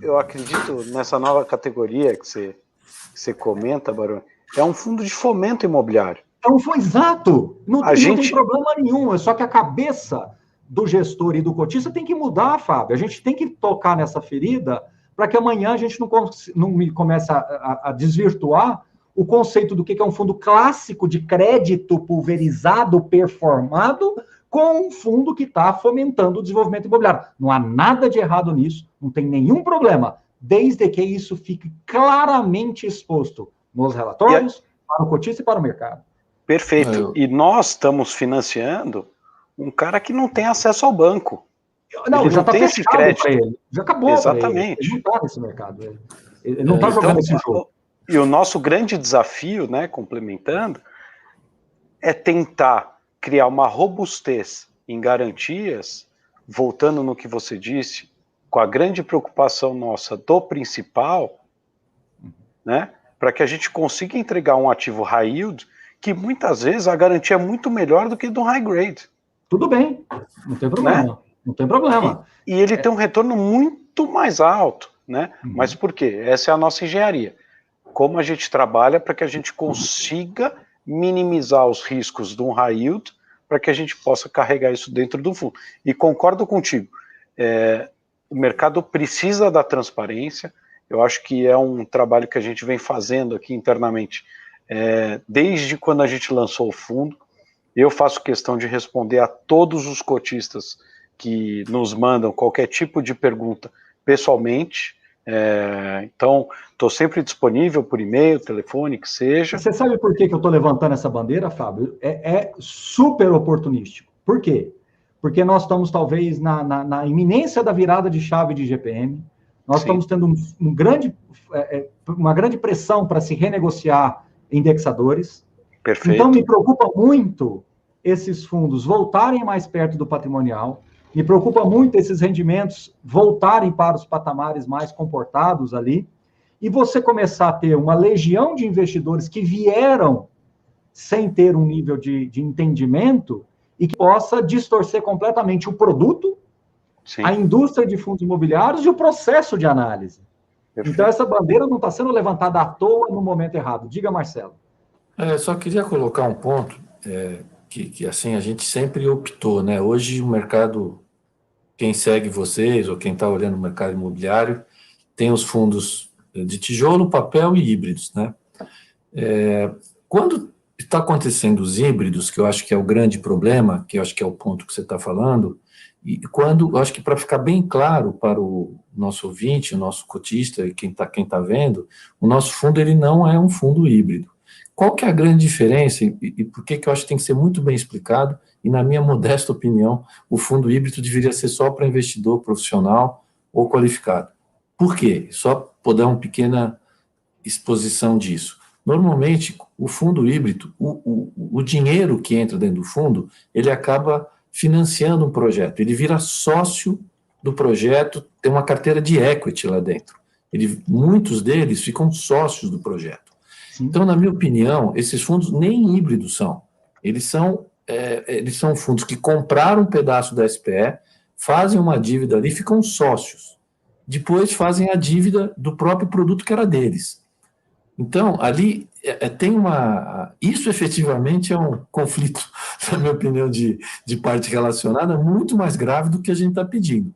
Eu acredito nessa nova categoria que você comenta, Baroni, é um fundo de fomento imobiliário. Então, foi exato. Não tem problema nenhum. É só que a cabeça do gestor e do cotista tem que mudar, Fábio. A gente tem que tocar nessa ferida para que amanhã a gente não comece a desvirtuar o conceito do que é um fundo clássico de crédito pulverizado, performado, com um fundo que está fomentando o desenvolvimento imobiliário. Não há nada de errado nisso, não tem nenhum problema, desde que isso fique claramente exposto nos relatórios, para o cotista e para o mercado. Perfeito. E nós estamos financiando um cara que não tem acesso ao banco. Não, ele já está fechado para ele. Já acabou. Exatamente. Ele não está nesse mercado. Ele não está jogando esse jogo. E o nosso grande desafio, né, complementando, é tentar criar uma robustez em garantias, voltando no que você disse, com a grande preocupação nossa do principal, né, para que a gente consiga entregar um ativo high yield, que muitas vezes a garantia é muito melhor do que do high grade. Tudo bem, não tem problema. Né? Não tem problema. E ele tem um retorno muito mais alto, né? Mas por quê? Essa é a nossa engenharia. Como a gente trabalha para que a gente consiga minimizar os riscos de um high yield, para que a gente possa carregar isso dentro do fundo. E concordo contigo, o mercado precisa da transparência. Eu acho que é um trabalho que a gente vem fazendo aqui internamente, desde quando a gente lançou o fundo. Eu faço questão de responder a todos os cotistas que nos mandam qualquer tipo de pergunta pessoalmente. Então, estou sempre disponível por e-mail, telefone, que seja. Você sabe por que eu estou levantando essa bandeira, Fábio? É super oportunístico. Por quê? Porque nós estamos, talvez, na iminência da virada de chave de IGPM. Nós estamos tendo uma grande pressão para se renegociar indexadores. Perfeito. Então, me preocupa muito esses fundos voltarem mais perto do patrimonial. Me preocupa muito esses rendimentos voltarem para os patamares mais comportados ali, e você começar a ter uma legião de investidores que vieram sem ter um nível de entendimento e que possa distorcer completamente o produto, Sim. A indústria de fundos imobiliários e o processo de análise. Perfeito. Então, essa bandeira não está sendo levantada à toa no momento errado. Diga, Marcelo. Só queria colocar um ponto que assim, a gente sempre optou, né? Hoje o mercado, quem segue vocês ou quem está olhando o mercado imobiliário, tem os fundos de tijolo, papel e híbridos, né? Quando está acontecendo os híbridos, que eu acho que é o grande problema, que eu acho que é o ponto que você está falando, e quando, eu acho que para ficar bem claro para o nosso ouvinte, o nosso cotista e quem tá vendo, o nosso fundo ele não é um fundo híbrido. Qual que é a grande diferença e por que eu acho que tem que ser muito bem explicado? E na minha modesta opinião, o fundo híbrido deveria ser só para investidor profissional ou qualificado. Por quê? Só para dar uma pequena exposição disso. Normalmente, o fundo híbrido, o dinheiro que entra dentro do fundo, ele acaba financiando um projeto, ele vira sócio do projeto, tem uma carteira de equity lá dentro. Muitos deles ficam sócios do projeto. Então, na minha opinião, esses fundos nem híbridos são. Eles são fundos que compraram um pedaço da SPE, fazem uma dívida ali, ficam sócios. Depois fazem a dívida do próprio produto que era deles. Então, ali tem isso efetivamente é um conflito, na minha opinião, de parte relacionada, muito mais grave do que a gente está pedindo.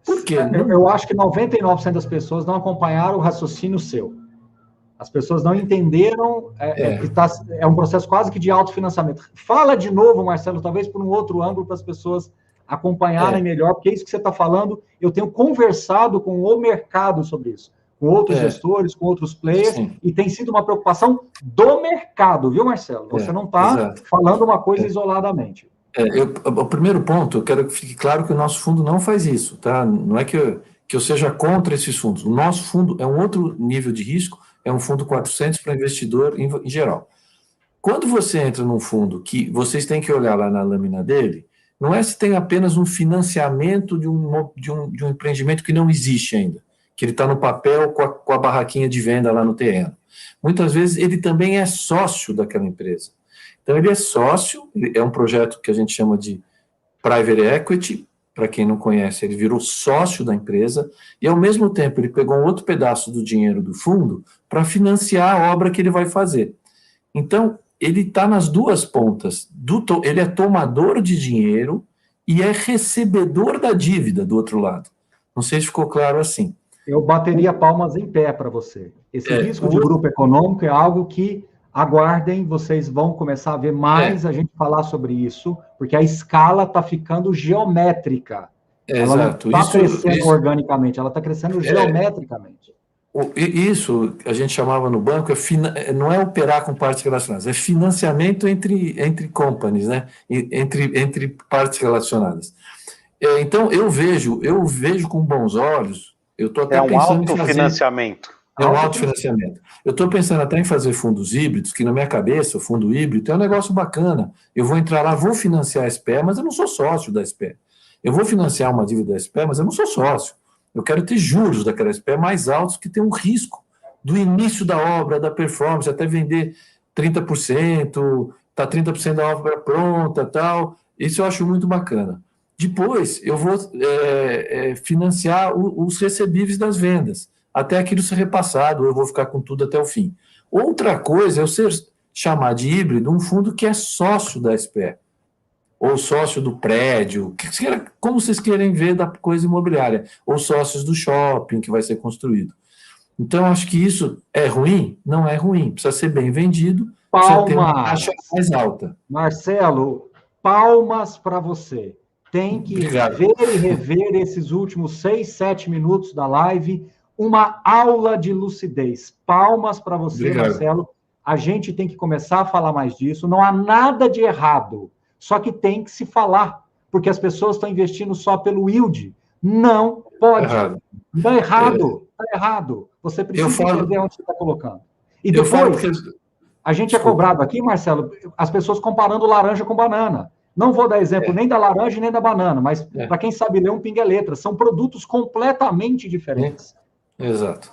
Por quê? Eu acho que 99% das pessoas não acompanharam o raciocínio seu. As pessoas não entenderam que é um processo quase que de autofinanciamento. Fala de novo, Marcelo, talvez por um outro ângulo, para as pessoas acompanharem melhor, porque é isso que você está falando. Eu tenho conversado com o mercado sobre isso, com outros gestores, com outros players, e tem sido uma preocupação do mercado, viu, Marcelo? Você não está falando uma coisa isoladamente. O primeiro ponto, eu quero que fique claro que o nosso fundo não faz isso, tá? Não é que eu seja contra esses fundos. O nosso fundo é um outro nível de risco, é um fundo 400 para investidor em geral. Quando você entra num fundo que vocês têm que olhar lá na lâmina dele, não é se tem apenas um financiamento de um empreendimento que não existe ainda, que ele está no papel com a barraquinha de venda lá no terreno. Muitas vezes ele também é sócio daquela empresa. Então ele é sócio, é um projeto que a gente chama de private equity, para quem não conhece, ele virou sócio da empresa, e ao mesmo tempo ele pegou um outro pedaço do dinheiro do fundo para financiar a obra que ele vai fazer. Então, ele está nas duas pontas, ele é tomador de dinheiro e é recebedor da dívida do outro lado. Não sei se ficou claro assim. Eu bateria palmas em pé para você. Esse risco de grupo econômico é algo que, aguardem, vocês vão começar a ver mais a gente falar sobre isso, porque a escala está ficando geométrica. Ela Exato. Não está crescendo organicamente, ela está crescendo geometricamente. Isso a gente chamava no banco, não é operar com partes relacionadas, é financiamento entre companies, né? entre partes relacionadas. Então, eu vejo com bons olhos, eu estou até pensando em fazer... autofinanciamento. É um autofinanciamento. Eu estou pensando até em fazer fundos híbridos, que na minha cabeça, o fundo híbrido é um negócio bacana. Eu vou entrar lá, vou financiar a SPE, mas eu não sou sócio da SPE. Eu vou financiar uma dívida da SPE, mas eu não sou sócio. Eu quero ter juros daquela SPE mais altos que tem um risco do início da obra, da performance, até vender 30%, tá 30% da obra pronta, tal. Isso eu acho muito bacana. Depois, eu vou financiar os recebíveis das vendas, até aquilo ser repassado, eu vou ficar com tudo até o fim. Outra coisa é eu chamar de híbrido um fundo que é sócio da SPE, ou sócio do prédio, como vocês querem ver da coisa imobiliária, ou sócios do shopping que vai ser construído. Então, acho que isso é ruim? Não é ruim, precisa ser bem vendido, precisa ter uma taxa mais alta. Marcelo, palmas para você. Tem que ver e rever esses últimos 6, 7 minutos da live, uma aula de lucidez. Palmas para você, Obrigado. Marcelo. A gente tem que começar a falar mais disso, não há nada de errado. Só que tem que se falar, porque as pessoas estão investindo só pelo yield. Não pode. Está errado. Está errado. Você precisa entender onde você está colocando. E depois, a gente é cobrado aqui, Marcelo, as pessoas comparando laranja com banana. Não vou dar exemplo nem da laranja nem da banana, mas para quem sabe ler um pinga-letra. São produtos completamente diferentes. Exato.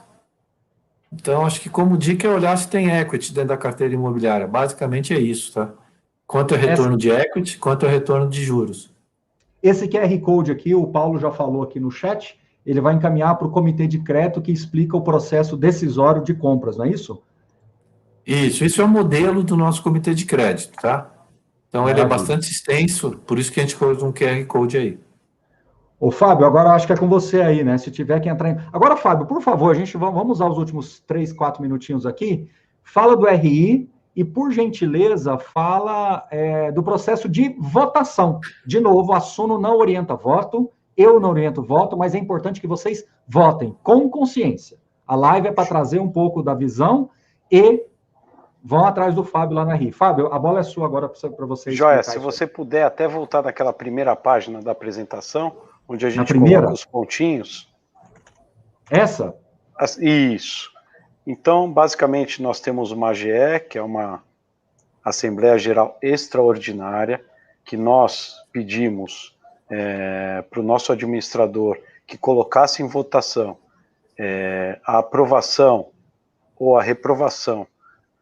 Então, acho que como dica é olhar se tem equity dentro da carteira imobiliária. Basicamente é isso, tá? Quanto é retorno de equity, quanto é retorno de juros. Esse QR Code aqui, o Paulo já falou aqui no chat, ele vai encaminhar para o comitê de crédito que explica o processo decisório de compras, não é isso? Isso é o modelo do nosso comitê de crédito, tá? Então, ele é bastante extenso, por isso que a gente pôs um QR Code aí. Ô, Fábio, agora acho que é com você aí, né? Se tiver que entrar em... Agora, Fábio, por favor, vamos usar os últimos 3, 4 minutinhos aqui. Fala do RI e, por gentileza, fala do processo de votação. De novo, a Suno não orienta voto, eu não oriento voto, mas é importante que vocês votem com consciência. A live é para trazer um pouco da visão e vão atrás do Fábio lá na RI. Fábio, a bola é sua agora para vocês. Joia, se você puder até voltar naquela primeira página da apresentação, onde a gente coloca os pontinhos. Essa? Isso. Então, basicamente, nós temos uma AGE, que é uma Assembleia Geral Extraordinária, que nós pedimos para o nosso administrador que colocasse em votação a aprovação ou a reprovação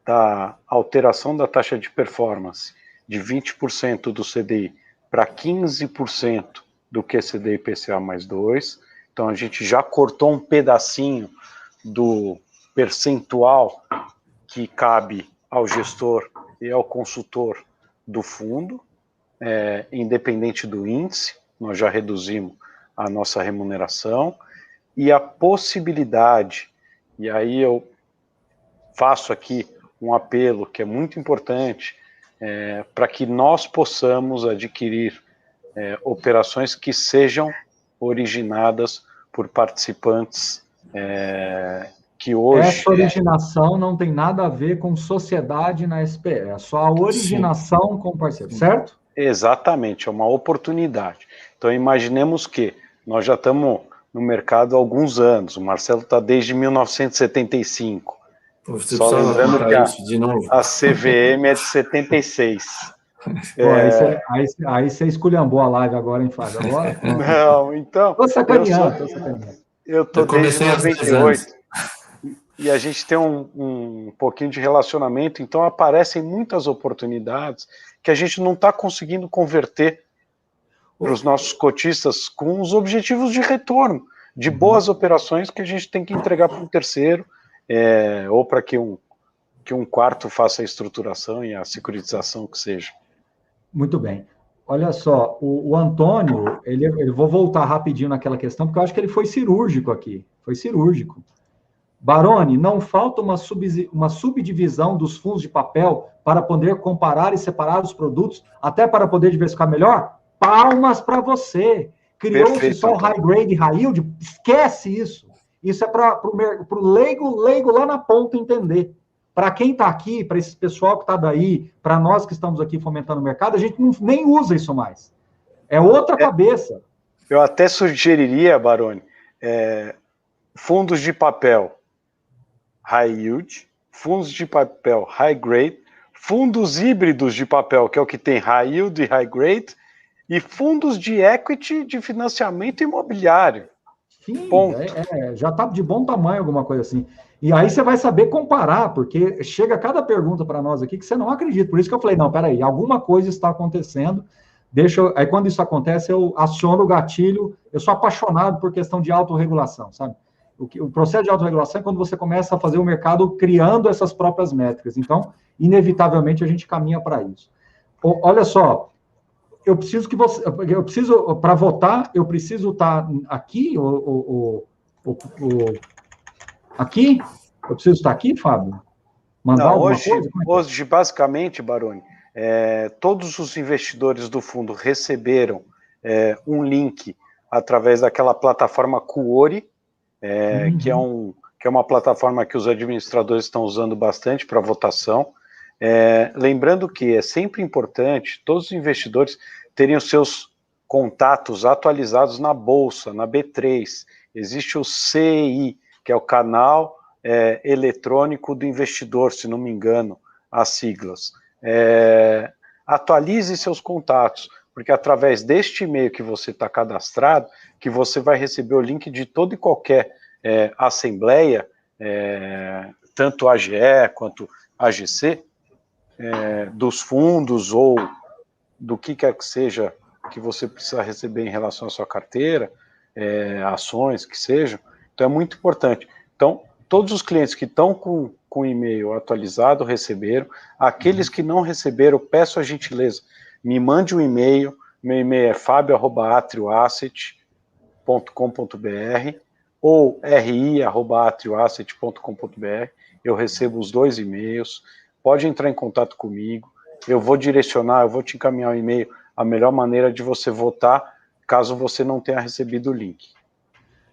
da alteração da taxa de performance de 20% do CDI para 15% do QCD IPCA mais 2. Então, a gente já cortou um pedacinho do percentual que cabe ao gestor e ao consultor do fundo, independente do índice, nós já reduzimos a nossa remuneração, e a possibilidade, e aí eu faço aqui um apelo que é muito importante, para que nós possamos adquirir operações que sejam originadas por participantes que hoje... Essa originação não tem nada a ver com sociedade na SPE, é só a originação com parceiro, certo? Exatamente, é uma oportunidade. Então, imaginemos que nós já estamos no mercado há alguns anos, o Marcelo está desde 1975. Você só lembrando que a CVM é de 76. Aí você esculhambou a live agora, hein, Fábio? Agora? Não, então... Tô sacaneando. Eu tô desde comecei aos 10 98 e a gente tem um pouquinho de relacionamento, então aparecem muitas oportunidades que a gente não está conseguindo converter para os nossos cotistas com os objetivos de retorno, de boas operações que a gente tem que entregar para um terceiro, ou para que um quarto faça a estruturação e a securitização que seja. Muito bem. Olha só, o Antônio, ele vou voltar rapidinho naquela questão, porque eu acho que ele foi cirúrgico aqui. Foi cirúrgico. Baroni, não falta uma subdivisão dos fundos de papel para poder comparar e separar os produtos, até para poder diversificar melhor? Palmas para você. Criou-se só o high grade e high yield? Esquece isso. Isso é para o leigo lá na ponta entender. Para quem está aqui, para esse pessoal que está daí, para nós que estamos aqui fomentando o mercado, a gente nem usa isso mais. É outra cabeça. Eu até sugeriria, Baroni, fundos de papel high yield, fundos de papel high grade, fundos híbridos de papel, que é o que tem high yield e high grade, e fundos de equity de financiamento imobiliário. Sim, já está de bom tamanho, alguma coisa assim. E aí você vai saber comparar, porque chega cada pergunta para nós aqui que você não acredita. Por isso que eu falei, não, peraí, alguma coisa está acontecendo. Aí quando isso acontece, eu aciono o gatilho. Eu sou apaixonado por questão de autorregulação, sabe? O processo de autorregulação é quando você começa a fazer o mercado criando essas próprias métricas. Então, inevitavelmente, a gente caminha para isso. Olha só, para votar, eu preciso estar aqui, aqui? Eu preciso estar aqui, Fábio? Mandar alguma coisa? Hoje, basicamente, Baroni, todos os investidores do fundo receberam um link através daquela plataforma Kuori, que é uma plataforma que os administradores estão usando bastante para votação. Lembrando que é sempre importante todos os investidores terem os seus contatos atualizados na Bolsa, na B3. Existe o CI, que é o canal eletrônico do investidor, se não me engano, as siglas. Atualize seus contatos, porque através deste e-mail que você está cadastrado, que você vai receber o link de toda e qualquer assembleia, tanto AGE quanto AGC, dos fundos ou do que quer que seja que você precisa receber em relação à sua carteira, ações, que sejam. Então, é muito importante. Então, todos os clientes que estão com o e-mail atualizado receberam. Aqueles que não receberam, peço a gentileza, me mande um e-mail. Meu e-mail é fabio@atrioasset.com.br ou ri@atrioasset.com.br. Eu recebo os dois e-mails. Pode entrar em contato comigo. Eu vou direcionar, eu vou te encaminhar o e-mail, a melhor maneira de você votar, caso você não tenha recebido o link.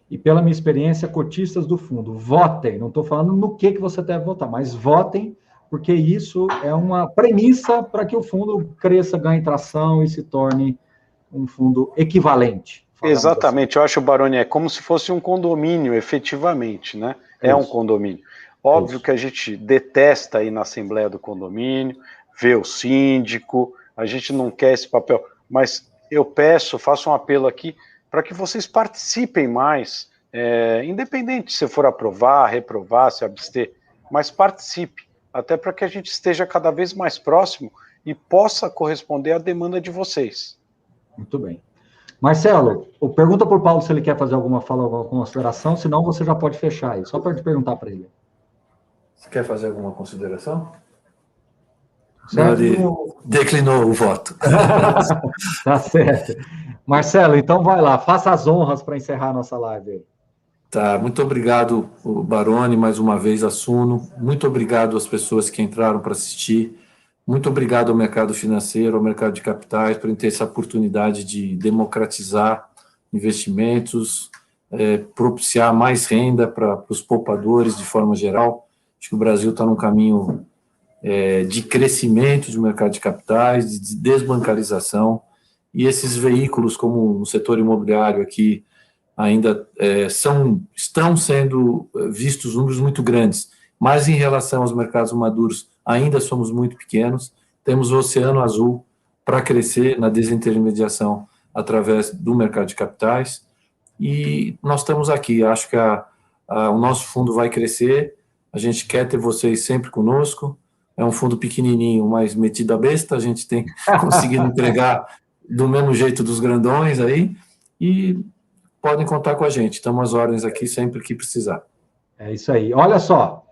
E pela minha experiência, cotistas do fundo, votem. Não estou falando no que você deve votar, mas votem, porque isso é uma premissa para que o fundo cresça, ganhe tração e se torne um fundo equivalente. Exatamente, assim. Eu acho, Baroni, é como se fosse um condomínio, efetivamente, né? É um condomínio. Óbvio que a gente detesta ir na assembleia do condomínio, ver o síndico, a gente não quer esse papel, mas eu faço um apelo aqui para que vocês participem mais, independente se for aprovar, reprovar, se abster, mas participe, até para que a gente esteja cada vez mais próximo e possa corresponder à demanda de vocês. Muito bem. Marcelo, pergunta para o Paulo se ele quer fazer alguma fala, alguma consideração, senão você já pode fechar aí, só para te perguntar para ele. Você quer fazer alguma consideração? Certo? Ele declinou o voto. Tá certo. Marcelo, então vai lá, faça as honras para encerrar a nossa live aí. Tá, muito obrigado, Baroni, mais uma vez, Assuno. Muito obrigado às pessoas que entraram para assistir. Muito obrigado ao mercado financeiro, ao mercado de capitais, por ter essa oportunidade de democratizar investimentos, propiciar mais renda para os poupadores de forma geral. Acho que o Brasil está num caminho de crescimento do mercado de capitais, de desbancarização, e esses veículos, como no setor imobiliário aqui, ainda estão sendo vistos números muito grandes, mas em relação aos mercados maduros, ainda somos muito pequenos, temos o oceano azul para crescer na desintermediação através do mercado de capitais, e nós estamos aqui. Acho que o nosso fundo vai crescer, a gente quer ter vocês sempre conosco. É um fundo pequenininho, mas metido a besta, a gente tem conseguido entregar do mesmo jeito dos grandões aí, e podem contar com a gente, estamos às ordens aqui sempre que precisar. É isso aí. Olha só,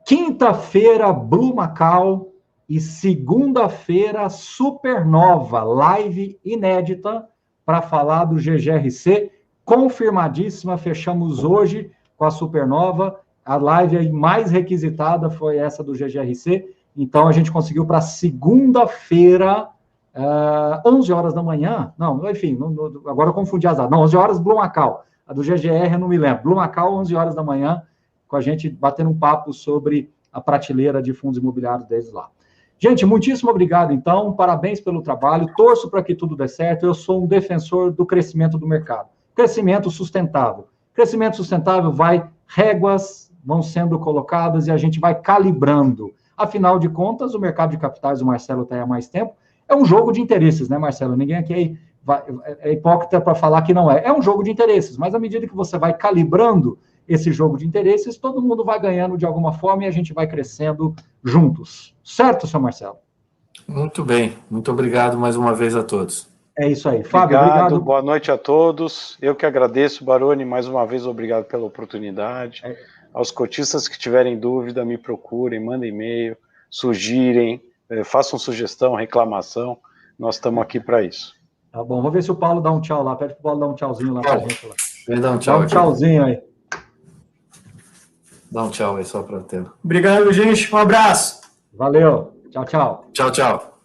quinta-feira, Blue Macau, e segunda-feira, Supernova, live inédita para falar do GGRC, confirmadíssima, fechamos hoje com a Supernova, a live mais requisitada foi essa do GGRC, então a gente conseguiu para segunda-feira, 11 horas da manhã, não, enfim, agora eu confundi as datas, não, 11 horas, Blue Macau, a do GGR eu não me lembro, Blue Macau, 11 horas da manhã, com a gente batendo um papo sobre a prateleira de fundos imobiliários deles lá. Gente, muitíssimo obrigado, então, parabéns pelo trabalho, torço para que tudo dê certo, eu sou um defensor do crescimento do mercado, crescimento sustentável réguas vão sendo colocadas e a gente vai calibrando, afinal de contas, o mercado de capitais, o Marcelo está aí há mais tempo, é um jogo de interesses, né, Marcelo? Ninguém aqui é hipócrita para falar que não é. É um jogo de interesses, mas à medida que você vai calibrando esse jogo de interesses, todo mundo vai ganhando de alguma forma e a gente vai crescendo juntos. Certo, seu Marcelo? Muito bem. Muito obrigado mais uma vez a todos. É isso aí. Fábio, obrigado. Boa noite a todos. Eu que agradeço, Baroni, mais uma vez, obrigado pela oportunidade. Aos cotistas que tiverem dúvida, me procurem, mandem e-mail, sugerem, façam sugestão, reclamação, nós estamos aqui para isso. Tá bom, vou ver se o Paulo dá um tchau lá, pede para o Paulo dar um tchauzinho lá para a gente. Vem dar um tchau. Dá um tchauzinho aí. Dá um tchau aí só para a tela. Obrigado, gente, um abraço. Valeu, tchau, tchau. Tchau, tchau.